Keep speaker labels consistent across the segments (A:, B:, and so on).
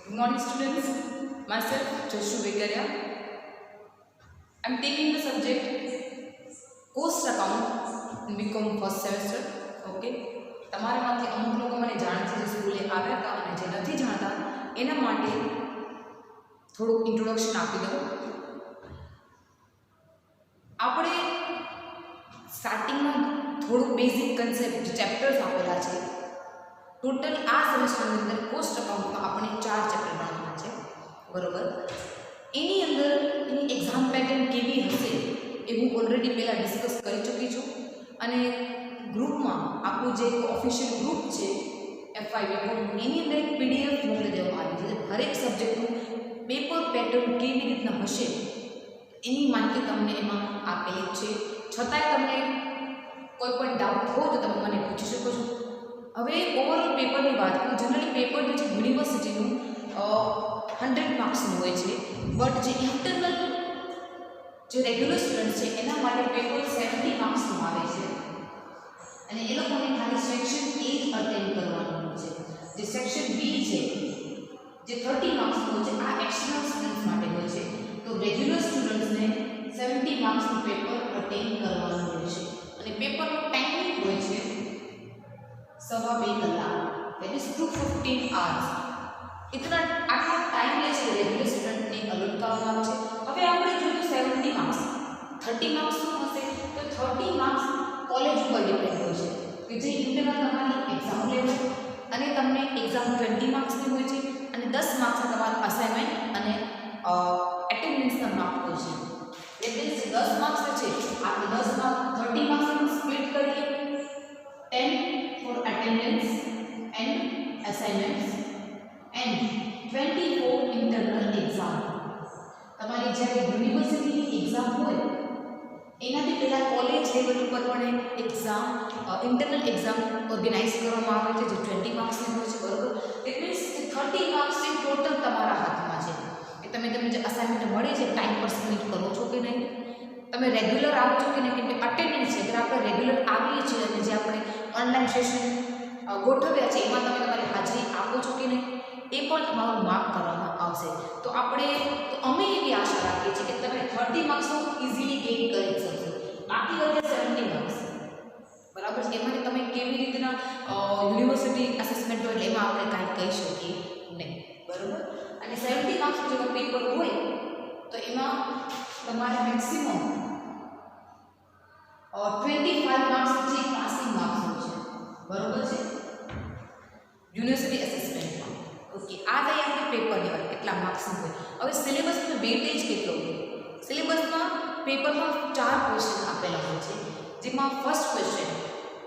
A: Good morning, students. Myself, Joshu Vegaria. I am taking the subject Cost Account in BCom first semester. Okay. તમારામાંથી અમુક લોકો મને જાણે છે જે સ્કૂલે આવ્યા હતા અને જે નથી જાણતા એના માટે થોડુંક ઇન્ટ્રોડક્શન આપી દઉં. આપણે સ્ટાર્ટિંગમાં થોડુંક બેઝિક કન્સેપ્ટ જે ચેપ્ટર્સ આપેલા છે ટોટલ આ સેમેસ્ટરની અંદર કોસ્ટ અકાઉન્ટમાં આપણે 4 ચેપ્ટર ભણવાના છે, બરોબર. એની અંદર એની એક્ઝામ પેટર્ન કેવી હશે એ હું ઓલરેડી પહેલાં ડિસ્કસ કરી ચૂકી છું અને ગ્રુપમાં આપણું જે ઓફિશિયલ ગ્રુપ છે FI BCom એની અંદર એક PDF મોકલી દેવામાં આવી છે. હરેક સબ્જેક્ટનું પેપર પેટર્ન કેવી રીતના હશે એની માહિતી તમને એમાં આપેલી છે. છતાંય તમને કોઈ પણ ડાઉટ હોય તો તમે મને પૂછી શકો છો. હવે ઓવરઓલ પેપરની વાત કરું, જનરલી પેપર જે છે યુનિવર્સિટીનું 100 માર્ક્સનું હોય છે, બટ જે ઇન્ટરનલ જે રેગ્યુલર સ્ટુડન્ટ છે એના માટે પેપર 70 માર્ક્સનું આવે છે અને એ લોકોને ખાલી સેક્શન A જ અટેન્ડ કરવાનું હોય છે. જે સેક્શન B છે જે 30 માર્ક્સનું છે આ એક્સટર્નલ સ્ટુડન્ટ્સ માટે હોય છે. તો રેગ્યુલર સ્ટુડન્ટ્સને 70 માર્ક્સનું પેપર અટેન્ડ કરવાનું હોય છે અને પેપરનો ટાઈમિંગ હોય છે 2.5 કલાક, that is 215 hours. इतना આટલો ટાઈમ લે છે રેગ્યુલર સ્ટુડન્ટને અલોટ કરવામાં આવે છે. હવે આપણે જોયું 70 માર્ક્સ, 30 માર્ક્સ શું હશે તો 30 માર્ક્સ કોલેજ ઉપર ડિપેન્ડ હોય છે કે જે ઇન્ટરનલ તમારી એક્ઝામ લેવું અને તમને એક્ઝામ 20 માર્ક્સની હોય છે અને 10 માર્ક્સના તમારા અસાઇનમેન્ટ અને એટેન્ડન્સના માર્ક હોય છે. એટલે 10 માર્ક્સ છે આપણે 10 માર્ક 30 માર્ક્સનું સ્પ્લિટ કરીએ 10 for attendance and assignments and 24 internal exam. તમારી જ્યારે યુનિવર્સિટીની એક્ઝામ હોય એનાથી પહેલાં કોલેજ લેવલ ઉપર પણ એક્ઝામ ઇન્ટરનલ એક્ઝામ ઓર્ગેનાઇઝ કરવામાં આવે છે જે 20 માર્ક્સની હોય છે, બરોબર. It means 30 marks A total તમારા હાથમાં છે કે તમે જે અસાઇનમેન્ટ મળે છે ટાઈમ પર સબમિટ કરો છો કે નહીં, તમે રેગ્યુલર આવો છો કે નહીં. કેમ કે અટેન્ડન્સ છે, અગર આપણે રેગ્યુલર આવીએ છીએ અને જે આપણે ઓનલાઈન સેશન ગોઠવ્યા છે એમાં તમે તમારી હાજરી આપો છો કે નહીં એ પણ તમારું માર્ક કરવામાં આવશે. તો અમે એવી આશા રાખીએ છીએ કે તમે 30 માર્ક્સનું ઇઝીલી ગેઇન કરી શકશો. બાકી વધે 70 માર્ક્સ, બરાબર છે. એમાંથી તમે કેવી રીતના યુનિવર્સિટી અસેસમેન્ટ હોય એટલે એમાં આપણે કાંઈ કહી શકીએ નહીં, બરાબર. અને 70 માર્ક્સનું જો પેપર હોય તો એમાં તમારે મેક્સિમમ 25 માર્ક્સ જે પાસિંગ માર્ક્સ હોય છે, બરોબર છે, યુનિવર્સિટી અસેસમેન્ટમાં. ઓકે, આ થઈ આપણે પેપરની વાત કેટલા માર્ક્સનું હોય. હવે સિલેબસનો વેટેજ કેટલો હોય. સિલેબસમાં પેપરમાં 4 ક્વેશ્ચન આપેલા હોય છે, જેમાં ફર્સ્ટ ક્વેશ્ચન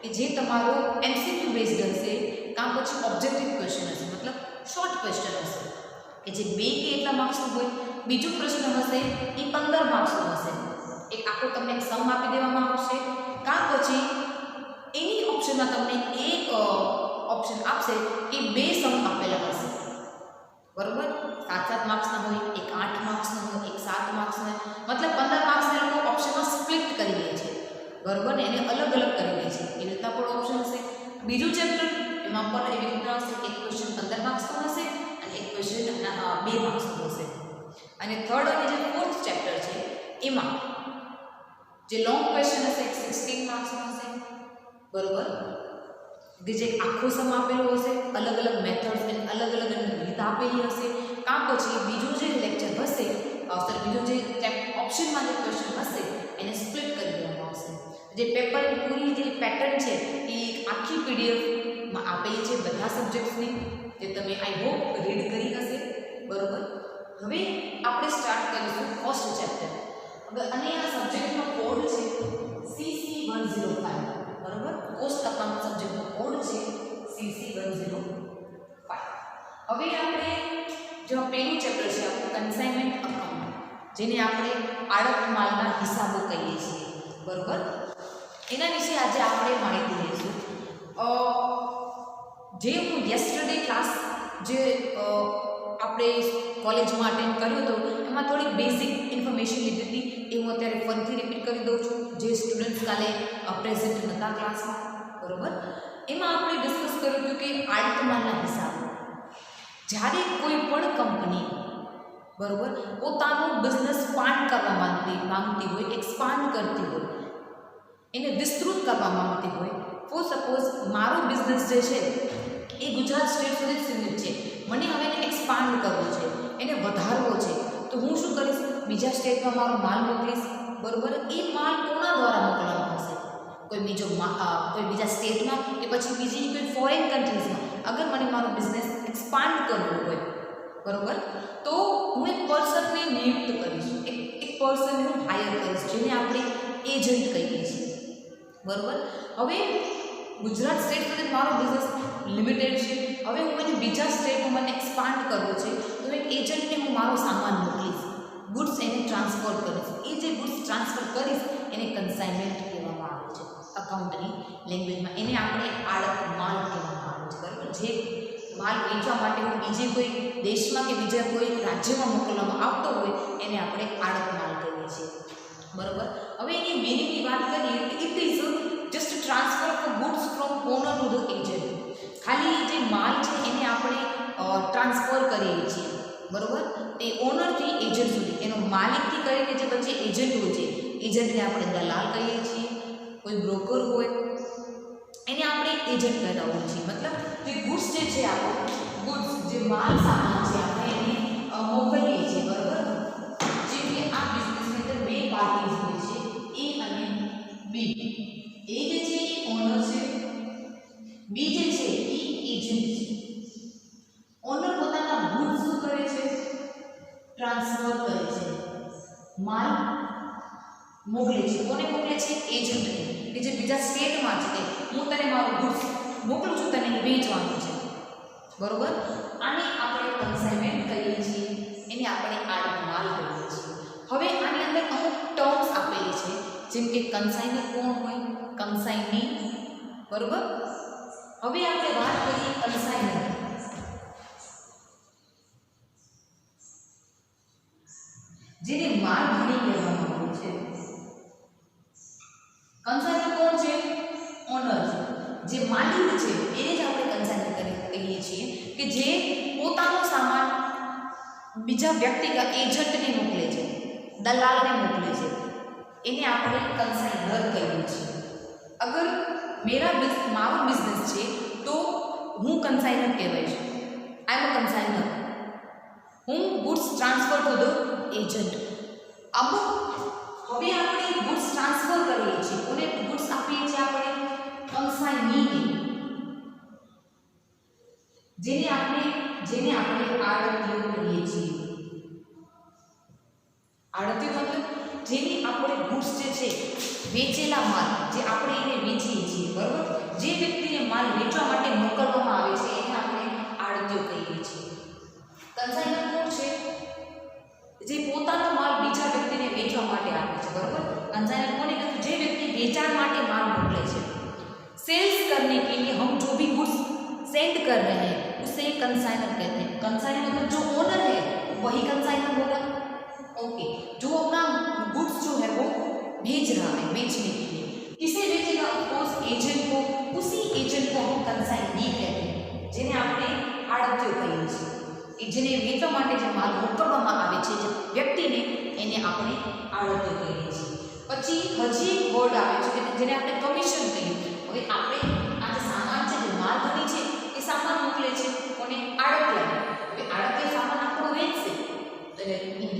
A: કે જે તમારો MCQ બેઝડ હશે કાં પછી ઓબ્જેક્ટિવ ક્વેશ્ચન હશે, મતલબ શોર્ટ ક્વેશ્ચન હશે કે જે 2 કે એટલા માર્ક્સનું હોય. બીજો પ્રશ્ન હશે એ 15 માર્ક્સનો હશે. એક આખો તમને એક સમ આપી દેવામાં આવશે કાં પછી એની ઓપ્શનમાં તમને એક ઓપ્શન આપશે એ 2 સમ આપેલા હશે, બરોબર. 7-7 માર્ક્સના હોય, એક 8 માર્ક્સનો હોય, એક 7 માર્ક્સનો, મતલબ 15 માર્ક્સને લોકો ઓપ્શનમાં સ્પ્લિટ કરી લે છે, બરોબર ને, એને અલગ અલગ કરી લે છે. એ રીતના પણ ઓપ્શન હશે. બીજું ચેપ્ટર એમાં પણ એવી રીતના હશે, એક ક્વેશ્ચન 15 માર્ક્સનો હશે અને એક ક્વેશ્ચન 2 માર્ક્સનો હશે. અને થર્ડ અને જે ફોર્થ ચેપ્ટર છે એમાં જે લોંગ ક્વેશ્ચન હશે 16 માર્ક્સનો હશે, બરોબર. જે આખો સમ આપેલો હશે, અલગ અલગ મેથડ્સ અને અલગ અલગ રીત આપેલી હશે. કાં પછી બીજું જે લેક્ચર હશે બીજું જે ઓપ્શનમાં જે ક્વેશ્ચન હશે એને સ્પ્લિટ કરી દેવામાં આવશે. જે પેપરની પૂરી જે પેટર્ન છે એ આખી PDFમાં આપેલી છે બધા સબ્જેક્ટ્સની, જે તમે આઈ હોપ રીડ કરી હશે, બરોબર. હવે આપણે સ્ટાર્ટ કરીશું ફર્સ્ટ ચેપ્ટર. હવે અને આ સબ્જેક્ટનો કોડ છે CC105, બરોબર. કોસ્ટ અકાઉન્ટ સબ્જેક્ટનો કોડ છે CC105. હવે આપણે જો પહેલું ચેપ્ટર છે આપણું કન્સાઇનમેન્ટ અકાઉન્ટ, જેને આપણે આડત માલના હિસાબો કહીએ છીએ, બરોબર. એના વિશે આજે આપણે માહિતી લઈશું. જે હું યસ્ટરડે ક્લાસ જે આપણે કોલેજમાં અટેન્ડ કર્યો હતો એમાં થોડી બેઝિક ઇન્ફોર્મેશન લીધી હતી એ હું અત્યારે ફરીથી રિપીટ કરી દઉં છું, જે સ્ટુડન્ટ્સ કાલે પ્રેઝન્ટ નહોતા ક્લાસમાં, બરોબર. એમાં આપણે ડિસ્કસ કર્યું હતું કે આડત માલના હિસાબો જ્યારે કોઈ પણ કંપની બરોબર પોતાનો બિઝનેસ પાર્ટ કરવા માંગતી હોય, એક્સપાન્ડ કરતી હોય, એને વિસ્તૃત કરવા માંગતી હોય, ફોર સપોઝ મારો બિઝનેસ જે છે એ ગુજરાત સ્ટેટ સુધી સીમિત છે, મને હવે એને એક્સપાન્ડ કરવો છે, એને વધારવો છે, તો હું શું કરીશ? બીજા સ્ટેટમાં મારો માલ મોકલીશ, બરોબર? એ માલ કોના દ્વારા મોકલવાનો હશે? કોઈ બીજા સ્ટેટમાં કે પછી બીજી કોઈ ફોરેન કન્ટ્રીઝમાં. અગર મને મારો બિઝનેસ એક્સપાન્ડ કરવો હોય, બરોબર, તો હું એક પર્સનને નિયુક્ત કરીશ, એક પર્સનને હું હાયર કરીશ, જેને આપણે એજન્ટ કહીએ છીએ, બરોબર? હવે ગુજરાત સ્ટેટ સુધી મારો બિઝનેસ લિમિટેડ છે, હવે હું મને બીજા સ્ટેટમાં મને એક્સપાન્ડ કરવો છે, તો એક એજન્ટને હું મારો સામાન મોકલીશ, ગુડ્સ એને ટ્રાન્સફર કરીશ. એ જે ગુડ્સ ટ્રાન્સફર કરીશ એને કન્સાઇનમેન્ટ કહેવામાં આવે છે અકાઉન્ટની લેંગ્વેજમાં. એને આપણે આડત માલ કહેવામાં આવે છે, બરાબર? જે માલ વેચવા માટે હું બીજે કોઈ દેશમાં કે બીજા કોઈ રાજ્યમાં મોકલવામાં આવતો હોય એને આપણે આડત માલ કહીએ છીએ, બરાબર? હવે એની મિનિંગની વાત કરીએ તો it is just transfer of goods from owner to the agent. ખાલી જે માલ છે એને આપણે ટ્રાન્સફર કરીએ છીએ, બરાબર? તે ઓનરથી એજન્ટ સુધી, એનો માલિકથી કરીને જે વચ્ચે એજન્ટ હોય છે, એજન્ટને આપણે દલાલ કહીએ છીએ. કોઈ બ્રોકર હોય એને આપણે એજન્ટ કહેતા હોઈએ છીએ. મતલબ જે ગુડ્સ જે છે, આપણો ગુડ્સ જે માલ સામાન છે, આપણે એને મોકલીએ છીએ, બરાબર? જે કે આ બિઝનેસની અંદર બે પાર્ટીઝ હોય છે, એ અને બી. એ જે છે એ ઓનર છે, બી જે છે એ એજન્ટ છે. ઓનર પોતાના ગુડ્સ શું કરે છે? ટ્રાન્સફર કરે છે, માલ મોકલે છે. કોને મોકલે છે? એજન્ટને, કે જે બીજા સ્ટેટમાં છે, કે હું તને મારો ગુડ્સ મોકલું છું, તને વેચવાનું છે, બરોબર? આને આપણે કન્સાઇનમેન્ટ કહીએ છીએ, એને આપણે આડત માલ કહીએ છીએ. હવે આની અંદર અમુક ટર્મ્સ આપેલી છે, જેમ કે કન્સાઇનર કોણ હોય? કન્સાઇની, બરોબર? હવે આપણે વાત કરીએ કન્સાઇનર. જેને માલ ધણી કહેવામાં આવે છે. કન્સાઇનર કોણ છે? ઓનર છે. જે માલિક છે એને જ આપણે કન્સાઇનર કહીએ છીએ, કે જે પોતાનો સામાન બીજા વ્યક્તિ કે એજન્ટને મોકલે છે, દલાલને મોકલે છે, એને આપણે કન્સાઇનર કહીએ છીએ. અગર મારો બિઝનેસ છે તો હું કન્સાઇનર કહેવાય છું. આઈ એમ અ કન્સાઇનર. હું goods transfer two the agent. હવે આપણે ગુડ્સ ટ્રાન્સફર કરીએ છીએ, કોને ગુડ્સ આપીએ છીએ? આપણે કન્સાઇનીને, જેને આપણે આડતીઓ કહીએ છીએ. આડતીઓ મતલબ જેની આપણે ગુડ્સ જે છે, વેચેલા માલ જે આપણે એને વેચીએ છીએ, બરોબર? જે વ્યક્તિને માલ વેચવા માટે મોકલવામાં આવે છે એને આપણે આડતીઓ કહીએ છીએ. કન્સાઇનર કોણ છે? જે પોતાનો માલ બીજા વ્યક્તિને વેચવા માટે આપે છે, બરોબર? कन्साइनर कोने कहते हैं? जो व्यक्ति वेचाण माटे माल मोकले छे। सेल्स करने के लिए हम जो भी गुड्स सेंड कर रहे हैं उसे कंसाइनर कहते हैं। कंसाइनर मतलब जो ओनर है वही कंसाइनर होगा। ओके, जो अपना गुड्स जो है वो भेज रहा है बेचने के लिए, किसे भेजेगा? ऑफकोर्स एजेंट को। उसी एजेंट को हम कंसाइनी कहते हैं, जेने आपणे आड़तियो कहीए छीए। ए जेने वेचवा माटे जे माल मोकलवामां आवे छे व्यक्तिने एने आपणे आड़तियो कहीए छीए। પછી હજી એક વર્ડ આવે છે જેને આપણે કમિશન કહીએ। હવે આપણે આ જે સામાન છે જે માલ ધણી છે એ સામાન મોકલે છે કોને? આડતિયાને। હવે આડતિયા સામાન આપણો વેચશે तो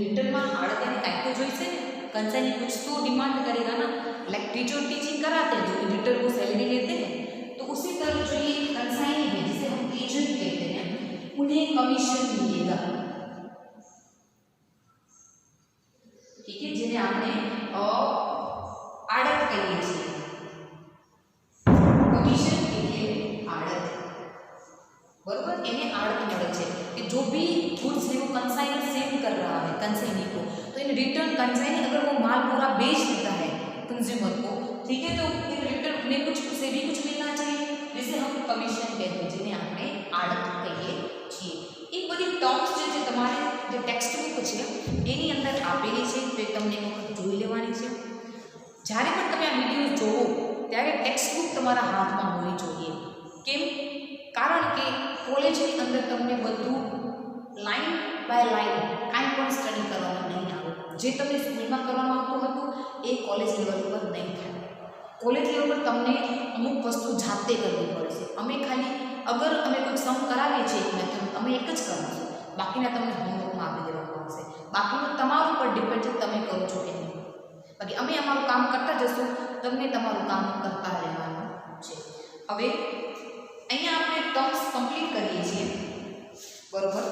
A: रिटर्न में आड़तिया ने कांई तो जोईशे ने, कंसाइनी कुछ तो डिमांड करेगा ना। लाइक टीचर टीचिंग कराते हैं तो रिटर्न को सैलरी लेते हैं, तो उसी तरह जो ये कंसाइनी है जिसे हम एजेंट कहते हैं उन्हें कमीशन मिलेगा। ठीक है, जिन्हें आपने आड़त कहीए छीए। कमीशन એટલે આડત, बराबर? इन्हें आड़त મળે છે कि जो भी गुड्स है वो कंसाइनर सेंड कर रहा है कंसाइनी को, तो इन रिटर्न कंसाइनी अगर वो माल पूरा बेच देता है कंज्यूमर को, ठीक है, तो इन रिटर्न उन्हें कुछ से भी कुछ मिलना चाहिए, जिसे हम कमीशन कहते हैं, जिन्हें આપણે આડત કહીએ છીએ। એ બધી ટર્મ્સ જે તમારે જે ટેક્સ્ટ બુક છે એની અંદર આપેલી છે તે તમને એક વખત જોઈ લેવાની છે। જ્યારે પણ તમે આ વિડીયો જોવો ત્યારે ટેક્સ્ટ બુક તમારા હાથમાં હોવી જોઈએ। કેમ? કારણ કે કોલેજની અંદર તમને બધું જે તમને સ્કૂલમાં કરવામાં આવતું હતું એ કોલેજ લેવલ પર નહીં થાય. કોલેજ લેવલ પર તમને અમુક વસ્તુ જાતે કરવી પડશે. અમે ખાલી અગર અમે કોઈ સમ કરાવીએ છીએ એક મેથડ અમે એક જ કરવાનું, બાકીના તમને હોમવર્કમાં આપી દેવામાં આવશે. બાકીનું તમારું પર ડિપેન્ડ છે તમે કરો છો કે નહીં. બાકી અમે અમારું કામ કરતા જશું, તમને તમારું કામ કરતા રહેવાનું છે. હવે અહીંયા આપણે ટર્મ્સ કમ્પ્લીટ કરીએ છીએ, બરોબર.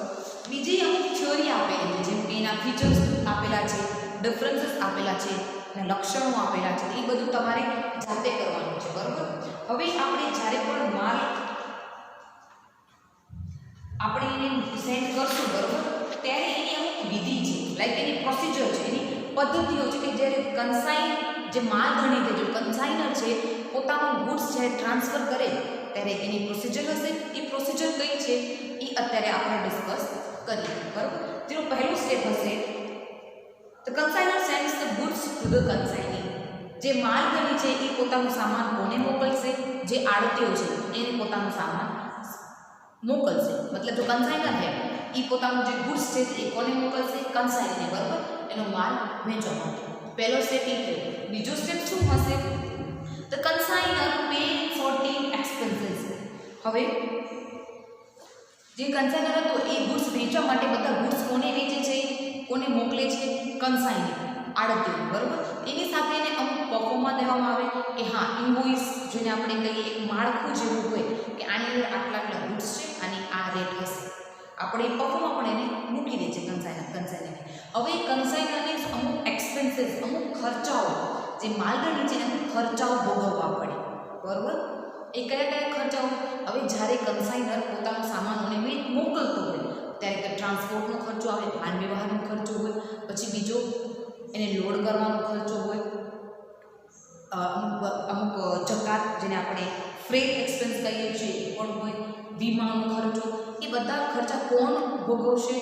A: બીજી અમુક થિયોરી આપેલી છે, જેમ કે એના ફીચર્સ આપેલા છે, ડિફરન્સીસ આપેલા છે અને લક્ષણો આપેલા છે. એ બધું તમારે જાતે કરવાનું છે, બરોબર. હવે આપણે જ્યારે પણ માલ આપણે એને સેન્ડ કરશું, બરોબર, ત્યારે એની અમુક વિધિ છે, લાઈક એની પ્રોસિજર છે, એની પદ્ધતિઓ છે કે જ્યારે કન્સાઇન જે માલધણી છે, જો કન્સાઇનર છે પોતાનો ગુડ્સ જ્યારે ટ્રાન્સફર કરે ત્યારે એની પ્રોસિજર હશે. એ પ્રોસિજર કઈ છે એ અત્યારે આપણે ડિસ્કસ કરીએ, બરોબર. જેનું પહેલું સ્ટેપ હશે the consignor sends the goods to the consignee. જે માલધણી છે એ પોતાનો સામાન કોને મોકલશે? જે આડતીઓ છે એને પોતાનો સામાન મોકલશે. મતલબ જો કન્સાઇનર છે એ પોતાનું જે ગુડ્સ છે એ કોને મોકલશે? કન્સાઇનરને, બરોબર, એનો માલ વેચવા માટે. પહેલો સ્ટેપ એ થયો. બીજો સ્ટેપ શું હશે? The consignor pay sorting expenses. હવે જે કન્સાઇનર હતો એ ગુડ્સ વેચવા માટે બધા ગુડ્સ કોને વેચે છે, કોને મોકલે છે? કન્સાઇનર, આડતીઓ, બરોબર. એની સાથે એને અમુક પરફોર્મમાં દેવામાં આવે કે હા ઇન્વોઇસ, જેને આપણે કહીએ એક માળખું જેવું હોય કે આની અંદર આટલા આટલા ગુડ્સ છે, આની આ રેટ હશે. આપણે એ પરફોર્મમાં પણ એને મૂકી દે છે કન્સાઇનરને. હવે કન્સાઇનરને અમુક એક્સપેન્સીસ, અમુક ખર્ચાઓ, જે માલધણી છે એને ખર્ચાઓ ભોગવવા પડે, બરોબર. એ કયા કયા ખર્ચાઓ? હવે જ્યારે કન્સાઇનર પોતાનો સામાનોને મોકલતો હોય ત્યારે કે ટ્રાન્સપોર્ટનો ખર્ચો આવે, વાહન વ્યવહારનો ખર્ચો હોય, પછી બીજો એને લોડ કરવાનો ખર્ચો હોય, અમુક જકાત જેને આપણે ફ્રેટ એક્સપેન્સ કહીએ છીએ એ પણ હોય, વીમાનો ખર્ચો. એ બધા ખર્ચા કોણ ભોગવશે?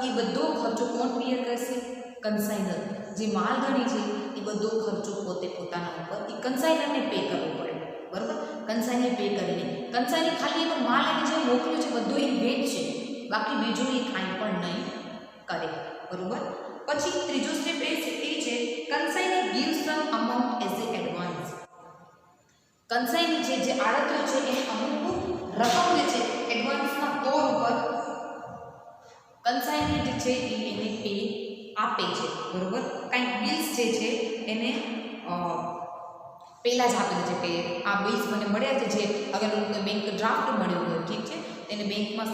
A: એ બધો ખર્ચો કોણ ક્લિયર કરશે? કન્સાઇનર. જે માલધણી છે એ બધો ખર્ચો પોતે પોતાના ઉપર એ કન્સાઇનરને પે કરવો પડે, બરાબર. કન્સાઇનર પે કરીને કન્સાઇનર ખાલી એનો માલ એને જે મોકલ્યો છે બધો એ વેચશે, બાકી બીજું એ કાંઈ પણ નહીં કરે, બરાબર. પછી ત્રીજો સ્ટેપ એ છે consignor gives some amount as a advance. Consignor છે જે આડતીઓ છે એને અમુક રકમ જે છે એડવાન્સના તોર ઉપર કન્સાઇનર જે છે એને પે આપે છે, બરાબર. કાંઈક બિલ્સ જે છે એને પહેલાં જ આપેલું છે કે આ બિલ્સ મને મળ્યા છે, જે અગર બેંક ડ્રાફ્ટ મળ્યો હોય, ઠીક છે, એને બેંકમાં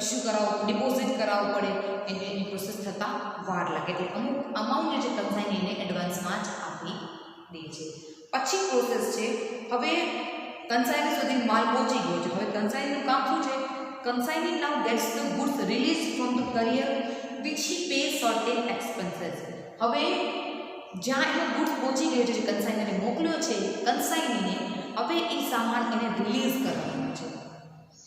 A: ઇસ્યુ કરાવવો, ડિપોઝિટ કરાવવું પડે, એને એની પ્રોસેસ થતાં વાર લાગે. એટલે અમુક અમાઉન્ટ જે છે કન્સાઇનર એને એડવાન્સમાં જ આપી દે છે. પછી પ્રોસેસ છે, હવે કન્સાઇનર સુધી માલ પહોંચી ગયો છે. હવે કન્સાઇનરનું કામ શું છે? Consignor now gets the goods release from the carrier which he pay certain expenses. હવે જ્યાં એનો ગુડ્સ પહોંચી ગયો છે, જે કન્સાઇનરે મોકલ્યો છે કન્સાઇનીને, હવે એ સામાન એને રિલીઝ કરવાનો છે,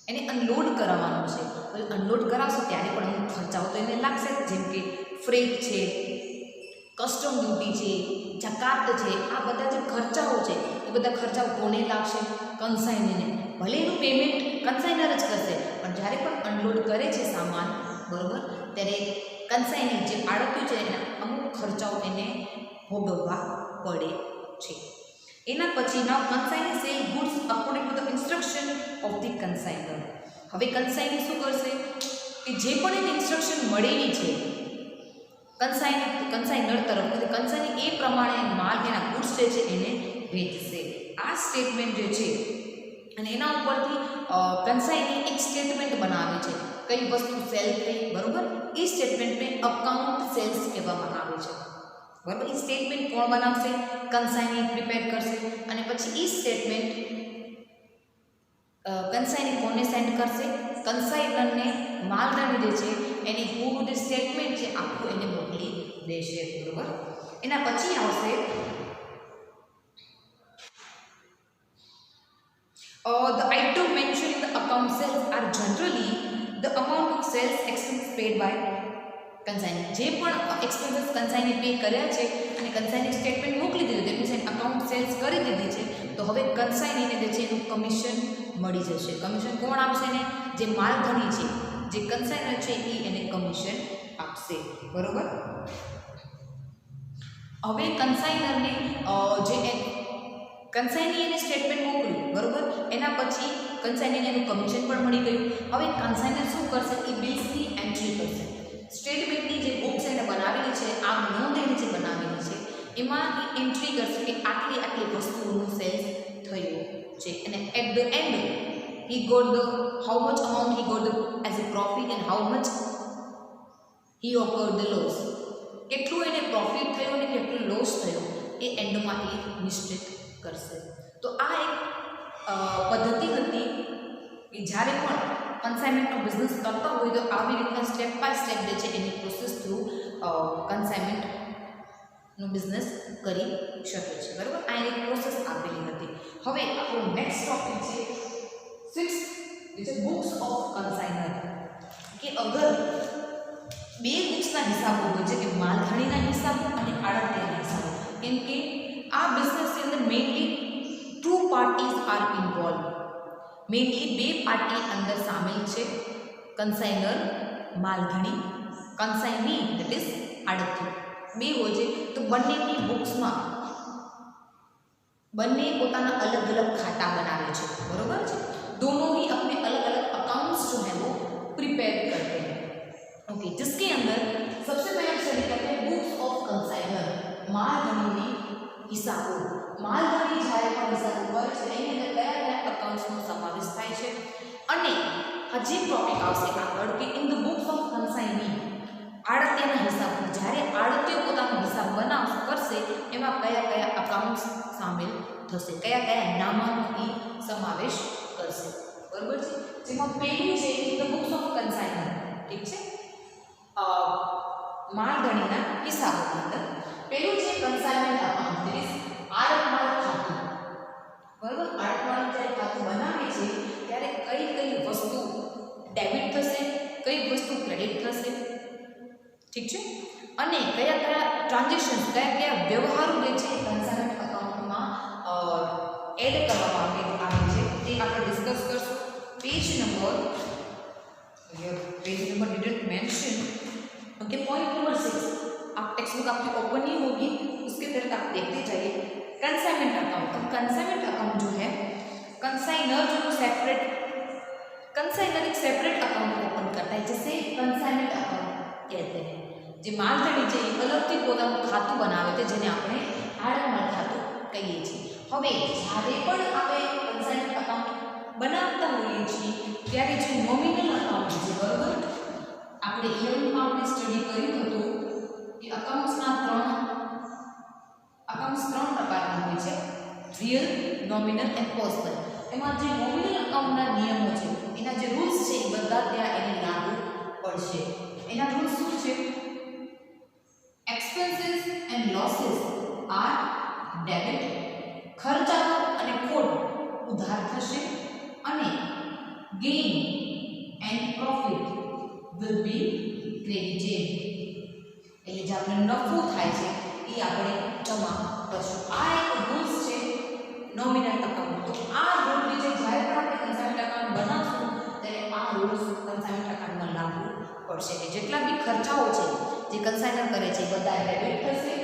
A: એને અનલોડ કરાવવાનો છે. હવે અનલોડ કરાવશો ત્યારે પણ અમુક ખર્ચાઓ તો એને લાગશે, જેમ કે ફ્રેટ છે, કસ્ટમ ડ્યુટી છે, જકાત છે. આ બધા જે ખર્ચાઓ છે એ બધા ખર્ચાઓ કોને લાગશે? કન્સાઇનરને. ભલે એનું પેમેન્ટ કન્સાઇનર જ કરશે, પણ જ્યારે પણ અનલોડ કરે છે સામાન, બરાબર, ત્યારે કન્સાઇનર જે આડત્યું છે એના અમુક ખર્ચાઓ એને ભોગવવા પડે છે. એના પછી now consignor sell goods according to the instruction of the consignor. હવે કન્સાઇનર શું કરશે કે જે પણ એને ઇન્સ્ટ્રક્શન મળેલી છે કન્સાઇનર તરફ, કન્સાઇનર એ પ્રમાણે માલ એના ગુડ્સ જે છે એને વેચશે. આ સ્ટેટમેન્ટ જે છે અને એના ઉપરથી કન્સાઇનર એક સ્ટેટમેન્ટ બનાવે છે કઈ વસ્તુ સેલ થઈ, બરાબર. એ સ્ટેટમેન્ટને અકાઉન્ટ સેલ્સ કહેવામાં આવે છે, બરાબર. એ સ્ટેટમેન્ટ કોણ બનાવશે? કન્સાઇનર પ્રિપેર કરશે, અને પછી એ સ્ટેટમેન્ટ કન્સાઇનર કોને સેન્ડ કરશે? કન્સાઇનરને માલધણી જે છે એની પૂરું જે સ્ટેટમેન્ટ છે આખું એને મોકલી દેશે, બરાબર. એના પછી આવશે the item mentioned in the account sales are generally the amount of sales expense paid by કન્સાઇનર. જે પણ એક્સપેન્સીસ કન્સાઇનર પે કર્યા છે અને કન્સાઇનર સ્ટેટમેન્ટ મોકલી દીધું, દેટ મીન્સ અકાઉન્ટ સેલ્સ કરી દીધી છે, તો હવે કન્સાઇનરને જે છે એનું કમિશન મળી જશે. કમિશન કોણ આપશે ને? જે માલધણી છે, જે કન્સાઇનર છે એ એને કમિશન આપશે, બરાબર. હવે કન્સાઇનરને જે કન્સાઇની એને સ્ટેટમેન્ટ મોકલ્યું, બરોબર, એના પછી કન્સાઇનીને એનું કમિશન પણ મળી ગયું. હવે કન્સાઇનર શું કરશે? એ બિલ્સની એન્ટ્રી કરશે. સ્ટેટમેન્ટની જે બુક્સ એને બનાવેલી છે, આ નોંધ એની જે બનાવેલી છે એમાં એ એન્ટ્રી કરશે કે આટલી આટલી વસ્તુઓનું સેલ્સ થયું છે, અને at the end he got the how much amount he got the as a profit and how much he occurred the loss. કેટલું એને પ્રોફિટ થયું અને કેટલું લોસ થયો એ એન્ડમાં એ નિશ્ચિત કરશે. તો આ એક પદ્ધતિ હતી કે જ્યારે પણ કન્સાઇનમેન્ટનો બિઝનેસ કરતા હોય તો આવી રીતના સ્ટેપ બાય સ્ટેપ જે છે એની પ્રોસેસ થ્રુ કન્સાઇનમેન્ટનો બિઝનેસ કરી શકે છે, બરાબર. આ એક પ્રોસેસ આપેલી હતી. હવે આપણો નેક્સ્ટ ટોપિક છે 6th, which is books of consignor. કે અગર બે બુક્સના હિસાબો હોય છે, કે માલધારીના હિસાબો અને આડતિયાના હિસાબો, કેમ કે આ બિઝનેસની અંદર mainly 2 parties are involve. Mainly બે પાર્ટી અંદર સામેલ છે, કન્સાઇનર માલધારી, કન્સાઇની દેટ ઇઝ આડતિયું. બે હોય છે. તો બંનેની બુક્સમાં બંને પોતાના अलग अलग खाता बनावे છે, बरोबर છે. दोनों ही अपने अलग अलग अकाउंट्स जो है वो प्रिपेयर करते हैं. ओके, जिसके अंदर सबसे पहले स्टडी करते हैं बुक्स ऑफ कंसाइनर, मालधारीની હિસાબો. માલધારી જ્યારે પણ હિસાબો કરે છે એની અંદર કયા કયા અકાઉન્ટ્સનો સમાવેશ થાય છે, અને હજી ટોપિક આવશે આગળ કે ઇન ધ બુક્સ ઓફ કન્સાઇની, આડતિયાના હિસાબો, જ્યારે આડતિયો પોતાનો હિસાબ બનાવશે કરશે એમાં કયા કયા અકાઉન્ટ્સ સામેલ થશે, કયા કયા નામોનો એ સમાવેશ કરશે, બરોબર છે. જેમાં પહેલું છે ઇન ધ બુક્સ ઓફ કન્સાઇનર, ઠીક છે, માલધારીના હિસાબોની અંદર પહેલું છે કન્સાઇનમેન્ટ અકાઉન્ટ, ધેટ ઇઝ આડતમાલ ખાતું, બરોબર. આડતમાલ જ્યારે ખાતું બનાવે છે ત્યારે કઈ કઈ વસ્તુ ડેબિટ થશે, કઈ વસ્તુ ક્રેડિટ થશે, ઠીક છે, અને કયા કયા ટ્રાન્ઝેક્શન્સ, કયા કયા વ્યવહારો જે છે કન્સાઇનમેન્ટ અકાઉન્ટમાં એડ કરવામાં આવે છે તે આપણે ડિસ્કસ કરશું. Page number didn't mention. Okay, point number 6. आप टेक्स्ट बुक आपकी ओपन नहीं होगी, उसके तहत आप देखते जाइए. Consignment account. अब कंसाइनमेंट अकाउंट जो है, कंसाइनर जो सेपरेट, कंसाइनर एक सेपरेट अकाउंट ओपन करता है जिसे कंसाइनमेंट अकाउंट कहते हैं. જે માલધારી છે એ અલગથી પોતાનું ખાતું બનાવે છે જેને આપણે આડતમાલ ખાતું કહીએ છીએ. હવે જ્યારે પણ આપણે કન્સાઇનમેન્ટ અકાઉન્ટ બનાવતા હોઈએ છીએ ત્યારે જે નોમિનલ અકાઉન્ટ છે, બરોબર, આપણે 11માં આપણે સ્ટડી કર્યું હતું કે અકાઉન્ટ્સ ત્રણ પ્રકારના હોય છે, રિયલ, નોમિનલ એન્ડ પર્સનલ. એમાં જે નોમિનલ અકાઉન્ટના નિયમો છે, એના જે રૂલ્સ છે એ બધા ત્યાં એને લાગુ પડશે. એના રૂલ્સ શું છે? expenses and losses are debit, ખર્ચાઓ અને ખોટ ઉધાર થશે, અને gain and profit will be credited. એટલે જે આપણે નફો થાય છે એ આપણે જમા કરશું. આ એક રૂલ્સ છે નોમિનલ અકાઉન્ટ. તો આ રૂલ જે જ્યારે પણ આપણે કન્સાઇનમેન્ટ અકાઉન્ટ બનાવશું ત્યારે આ રૂલ્સ કન્સાઇનમેન્ટ અકાઉન્ટમાં લાગુ પડશે કે જેટલા બી ખર્ચાઓ છે જે કન્સાઇનર કરે છે બધા ડેબિટ થશે,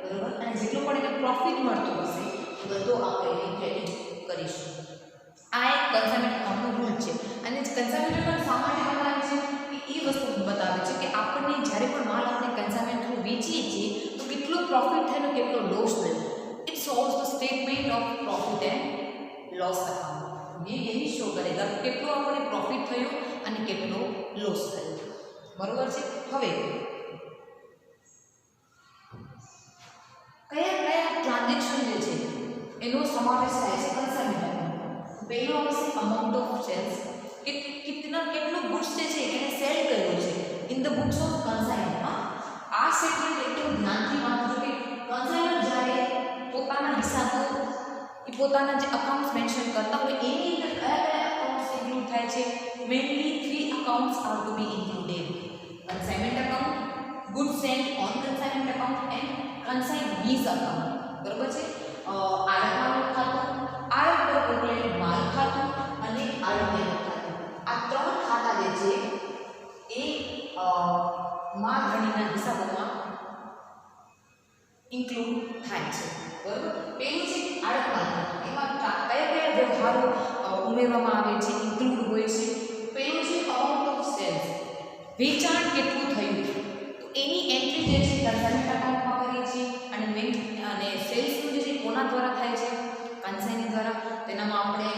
A: બરોબર, અને જેટલું પણ એને પ્રોફિટ મળતું હશે એ બધું આપણે એને ક્રેડિટ કરીશું. આ એક કન્સાઇનમેન્ટ અકાઉન્ટનો રૂલ છે. અને કન્સાઇનમેન્ટ અકાઉન્ટ સામાન્ય બનાવે છે એ વસ્તુ બતાવે છે કે આપણને જ્યારે પણ માલ આપણે કન્સાઇનમેન્ટ થ્રુ વેચીએ છીએ તો કેટલો પ્રોફિટ થયો અને કેટલો લોસ થયો. It shows the statement of profit and loss account. ये यही शो करेगा कि કેટલો આપણે પ્રોફિટ થયો અને કેટલો લોસ થયો, બરોબર છે. હવે કયા કયા ટ્રાન્ઝેક્શન જે છે એનો સમાવેશ થાય છે કન્સાઇનમેન્ટ અકાઉન્ટમાં. પહેલો આવશે અમાઉન્ટ ઓફ સેલ્સ, કે કેટલો ગુડ્સ જે છે એને સેલ કર્યો છે in the books of consignment. આ સ્ટેટમેન્ટ એકદમ ધ્યાનથી વાંચજો કે કન્સાઇનર જ્યારે પોતાના હિસાબો એ પોતાના જે અકાઉન્ટ્સ મેન્શન કરતા હોય એની અંદર કયા કયા અકાઉન્ટ્સ ઇન્ક્લુડ થાય છે. Mainly 3 accounts are to be included: consignment account, goods sent on consignment account and consignee's account, બરોબર છે. આડતમાલ ખાતું, આડત પર ઉકેલેલું માલ ખાતું અને આડતિયાનું ખાતું. આ 3 ખાતા જે છે એ માલધારીના હિસાબોમાં ઇન્ક્લુડ થાય છે બરાબર. પેલું છે આડત માલધારી, એમાં કયા કયા વ્યવહારો ઉમેરવામાં આવે છે, ઇન્ક્લુડ હોય છે. પેલું છે અમાઉન્ટ ઓફ સેલ્સ, વેચાણ કેટલું થયું, તો એની એન્ટ્રી જે છે કન્સાઇનમેન્ટ એકાઉન્ટમાં કરીએ છીએ. અને સેલ્સનું જે છે કોના દ્વારા થાય છે, કન્સાઇની દ્વારા. તેનામાં આપણે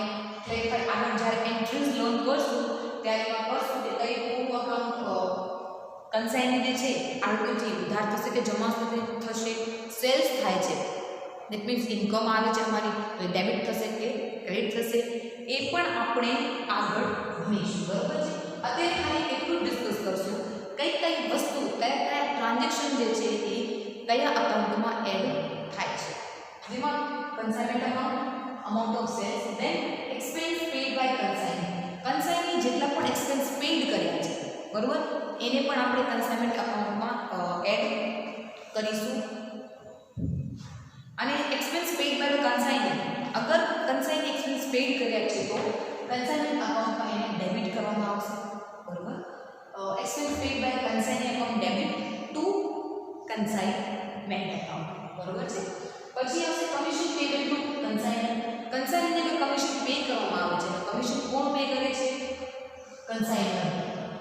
A: ક્લેરિફાઈ આગળ જ્યારે એન્ટ્રીઝ લર્ન કરશું ત્યારે એમાં કરશું કે કઈ કયું અકાઉન્ટ કન્સાઇની જે છે આગળથી ઉધાર થશે કે જમા થશે, સેલ્સ થાય છે દેટ મીન્સ ઇન્કમ આવે છે અમારી, તો એ ડેબિટ થશે કે ક્રેડિટ થશે, એ પણ આપણે આગળ ભણીશું બરાબર છે. અત્યારે ખાલી એટલું ડિસ્કસ કરશું કઈ કઈ વસ્તુ કયા કયા ટ્રાન્ઝેક્શન જે છે એ કયા અકાઉન્ટમાં એડ થાય છે, જેમાં consignment account, amount of sales, then expense paid by consignee. Consignee જેટલા પણ એક્સપેન્સ પેડ કર્યા છે બરાબર, એને પણ આપણે કન્સાઇનમેન્ટ એકાઉન્ટમાં એડ કરીશું. અને એક્સપેન્સ પેડ બાય કન્સાઇની, અગર કન્સાઇની એક્સપેન્સ પેડ કર્યા છે તો કન્સાઇનમેન્ટ એકાઉન્ટમાં એને ડેબિટ કરવામાં આવશે બરાબર. Expense paid by consignee account debit to consignment account બરાબર છે. પછી આવશે કમિશન પેબલ ટુ કન્સાઇનર. કન્સાઇનરને કમિશન પે કરવામાં આવે છે, કમિશન કોણ પે કરે છે, કન્સાઇનર.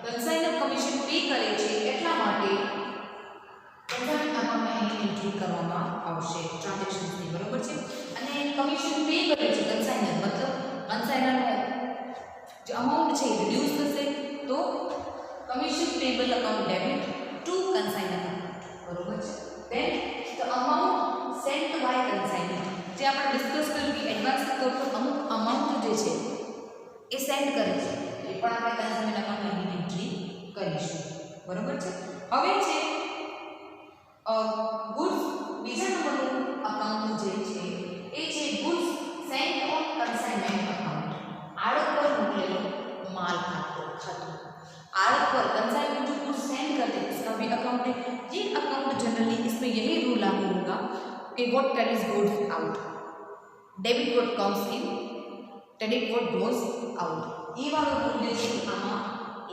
A: કન્સાઇનર કમિશન પે કરે છે એટલા માટે કન્સાઇનમેન્ટ એકાઉન્ટમાં એની એન્ટ્રી કરવામાં આવશે ટ્રાન્ઝેક્શન્સની બરાબર છે. અને કમિશન પે કરે છે કન્સાઇનર, મતલબ કન્સાઇનરનો જે અમાઉન્ટ છે એ રિડ્યુસ થશે, તો commission payable account debit to consignor બરાબર છે. Then the amount sent by consignor, જે આપણે ડિસ્કસ કર્યું કે એડવાન્સ તौर પર અમુક અમાઉન્ટ જે છે એ સેન્ડ કરે છે, એ પણ આપણે કન્સાઇનમેન્ટ એકાઉન્ટમાં એની એન્ટ્રી કરીશું બરાબર છે. હવે છે ગુડ્સ, બીજા નંબરનું અકાઉન્ટ જે છે એ છે goods sent on consignment account. આડત પર મોકલેલો माल खाते आर पर कंसाइनमेंट जो गुड्स सेंड करते हैं इसका भी अकाउंट है। ये अकाउंट जनरली इसमें यही रूल लागू होगा कि what carries goods out, debit what comes in, credit what goes out, ये वाला रूल જે છે આમાં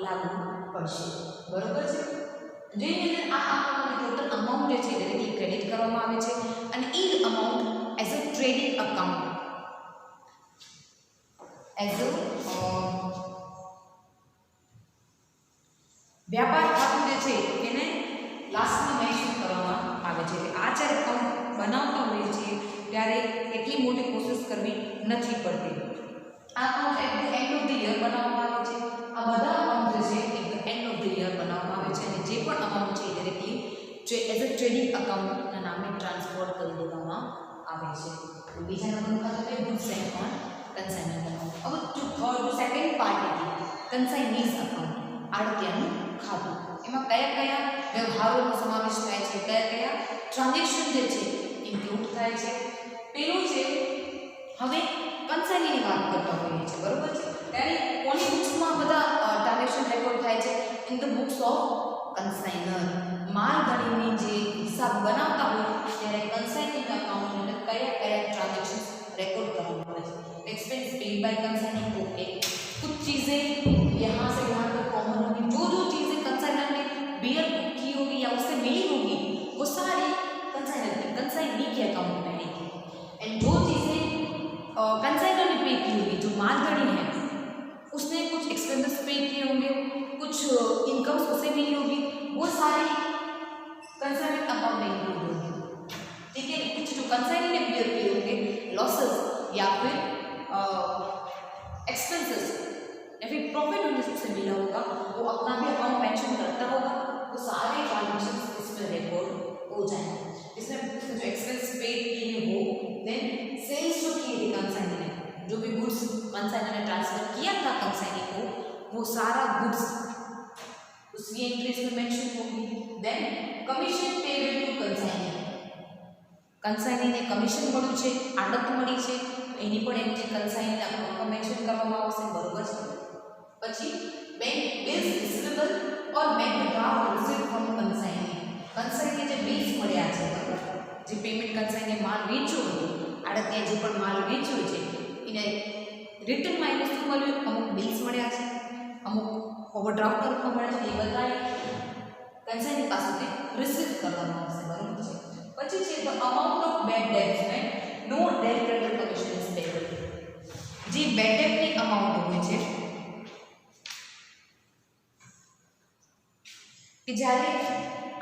A: લાગુ પડશે બરોબર છે। જેની અંદર આ આપણને ટોટલ અમાઉન્ટ જે છે ડાયરેક્ટલી ક્રેડિટ કરવામાં આવે છે અને એ amount as a trading account as a व्यापार खातुं जे छे एने लास्ट में मेंशन करवामां आवे छे। आ चार अकाउंट बनावता होय छे त्यारे એટલી મોટી પ્રોસેસ કરવી નથી પડતી। આ account at the end of the year બનાવવામાં આવે છે। આ બધા અકાઉન્ટ જે છે at the end of the year બનાવવામાં આવે છે અને જે પણ અમાઉન્ટ છે ડાયરેક્ટલી જે એઝ અ ટ્રેડિંગ અકાઉન્ટ ના નામે ટ્રાન્સફર કરી દેવામાં આવે છે। બીજા નંબરનું ખાતું છે goods sent on consignment account. હવે જો થર્ડ સેકન્ડ પાર્ટ છે કન્સાઇનીઝ અકાઉન્ટ આડતિયાનું ખાતું, એમાં કયા કયા વ્યવહારોનો સમાવેશ થાય છે, કયા કયા ટ્રાન્ઝેક્શન જે છે ઇન્ક્લુડ થાય છે। પેલું છે હવે કન્સાઇનીની વાત કરતા હોઈએ છીએ બરોબર છે ત્યારે કોની બુક્સમાં બધા ટ્રાન્ઝેક્શન રેકોર્ડ થાય છે ઇન ધ બુક્સ ઓફ કન્સાઇનર। માલ ગણીની જે હિસાબ બનાવતા હોય ત્યારે કન્સાઇનિંગ અકાઉન્ટ અંદર કયા કયા ટ્રાન્ઝેક્શન रेकॉर्ड करना पड़ेगा। Expense paid by consignor okay, कुछ चीज़ें यहाँ से यहाँ तक कॉमन होगी, जो जो चीज़ें कंसाइनर ने बियर की होगी या उससे मिली होगी वो सारी कंसाइनर की कंसाइनी के अकाउंट में आएगी। एंड जो चीज़ें कंसाइनर ने पे की होगी, जो मालगाड़ी है उसने कुछ एक्सपेंसेस पे किए होंगे, कुछ इनकम्स उसे मिली होगी, वो सारी कंसाइनर अकाउंट में इंक्लूड होगी। ठीक है, कुछ जो कंसाइनर ने बियर किए होंगे लॉसेस या फिर एक्सपेंसेस या फिर प्रॉफिट उनसे मिला होगा वो अपना भी अकाउंट मेंशन करता होगा, वो सारे ट्रांजेक्शन इसमें रिकॉर्ड हो जाएंगे। इसमें जो एक्सपेंस पे किए हो देन सेल्स जो किए थे कंसाइनर ने, जो भी गुड्स कंसाइनर ने ट्रांसफर किया था कंसाइनर को, वो सारा गुड्स उसकी एंट्री इसमें मेंशन होगी। Then commission payable to consignor, consignor ने कमीशन મળ્યું છે, આડત મળી છે તો એની પણ એન્ટ્રી કંસાઇનર અકાઉન્ટમાં મેન્શન કરવામાં આવશે બરોબર છે। પછી bank bills receivable or bank draft received from consignor, consignor જે બિલ્સ મળ્યા છે બરોબર, જે પેમેન્ટ કંસાઇનર માલ વેચ્યો હતો આડતિયા જે પણ માલ વેચ્યો છે એને રિટર્નમાં એને શું મળ્યું, અમુક બિલ્સ મળ્યા છે, અમુક ઓવરડ્રાફ્ટ રૂપમાં મળ્યા છે, એ બધા કંસાઇનર પાસેથી રિસીવ કરવામાં આવશે બરોબર છે। પછી છે the amount of bad debts and no date creditor commission is payable. જે બેડ ડેબ્ટની અમાઉન્ટ હોય છે કે જ્યારે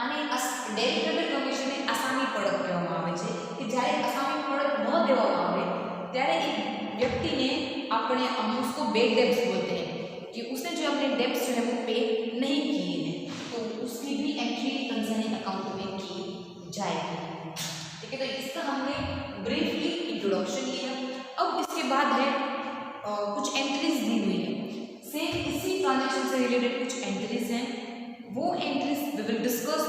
A: આને ડેટ ક્રેડિટર કમિશનને આસામી પડત કહેવામાં આવે છે કે જ્યારે આસામી પડત ન દેવામાં આવે ત્યારે એક व्यक्ति अपने हम उसको बेड डेब्ट्स बोलते हैं कि उसने जो अपने डेब्ट्स जो है वो पे नहीं किए हैं तो उसकी भी एंट्री कंसर्निंग अकाउंट में की जाएगी. ठीक है, तो इसका हमने ब्रीफली इंट्रोडक्शन लिया. अब इसके बाद है कुछ एंट्रीज दी हुई है. सेम इसी ट्रांजेक्शन से रिलेटेड कुछ एंट्रीज हैं. वो entries we will discuss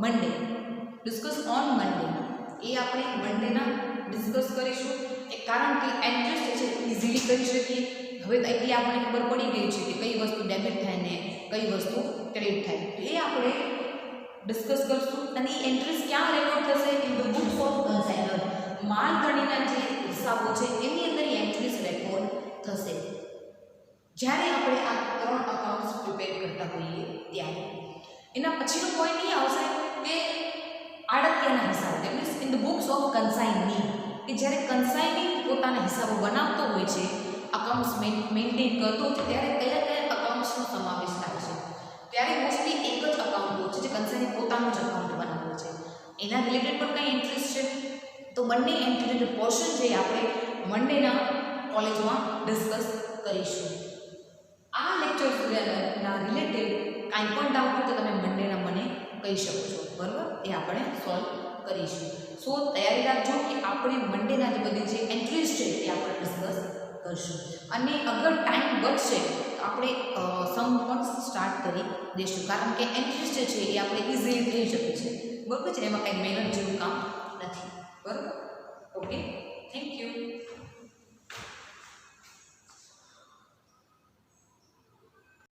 A: Monday, discuss on Monday. ये આપણે મંડેના ડિસ્કસ કરીશું કે કારણ કે એન્ટ્રીસ છે ઇઝીલી કરી શકીએ. હવે તો એટલી આપણને ખબર પડી ગઈ છે કે કઈ વસ્તુ ડેબિટ થાય ને કઈ વસ્તુ ક્રેડિટ થાય, તો એ આપણે ડિસ્કસ કરશું. અને એ એન્ટ્રીસ ક્યાં રેકોર્ડ થશે? In the books of consignor. માલધારીના જે હિસાબો છે એની અંદર એ એન્ટ્રીસ રેકોર્ડ થશે જ્યારે આપણે આ 3 અકાઉન્ટ્સ પ્રિપેર કરતા હોઈએ ત્યારે. એના પછીનો પોઈન્ટ એ આવશે કે આડતિયાના હિસાબો, that means in the books of consignee, કે જ્યારે કન્સાઇની પોતાના હિસાબો બનાવતો હોય છે, અકાઉન્ટ્સ મેન્ટેન કરતો હોય છે, ત્યારે કયા કયા અકાઉન્ટ્સનો સમાવેશ થાય છે. ત્યારે મોસ્ટલી એક જ અકાઉન્ટ હોય છે જે કન્સાઇની પોતાનું જ અકાઉન્ટ બનાવે છે. એના રિલેટેડ પણ કંઈ ઇન્ટરેસ્ટ છે તો બંને એન્ટ્રીનો પોર્શન જે આપણે મંડેના કોલેજમાં ડિસ્કસ કરીશું. આ લેક્ચર્સના રિલેટેડ કાંઈ પણ ડાઉટ હોય તો તમે મંડેના મને કહી શકો છો, બરાબર? એ આપણે સોલ્વ કરીશું. સો તૈયારી રાખજો કે આપણે મંડેના જે બધી જે એન્ટ્રીઝ છે એ આપણે ડિસ્કસ કરશું. અને અગર ટાઈમ બચશે તો આપણે સમ પણ સ્ટાર્ટ કરી દઈશું, કારણ કે એન્ટ્રીઝ જે છે એ આપણે ઇઝીલી થઈ શકે છે, બરાબર છે? એમાં કંઈ મહેનત જેવું કામ નથી, બરાબર? ઓકે.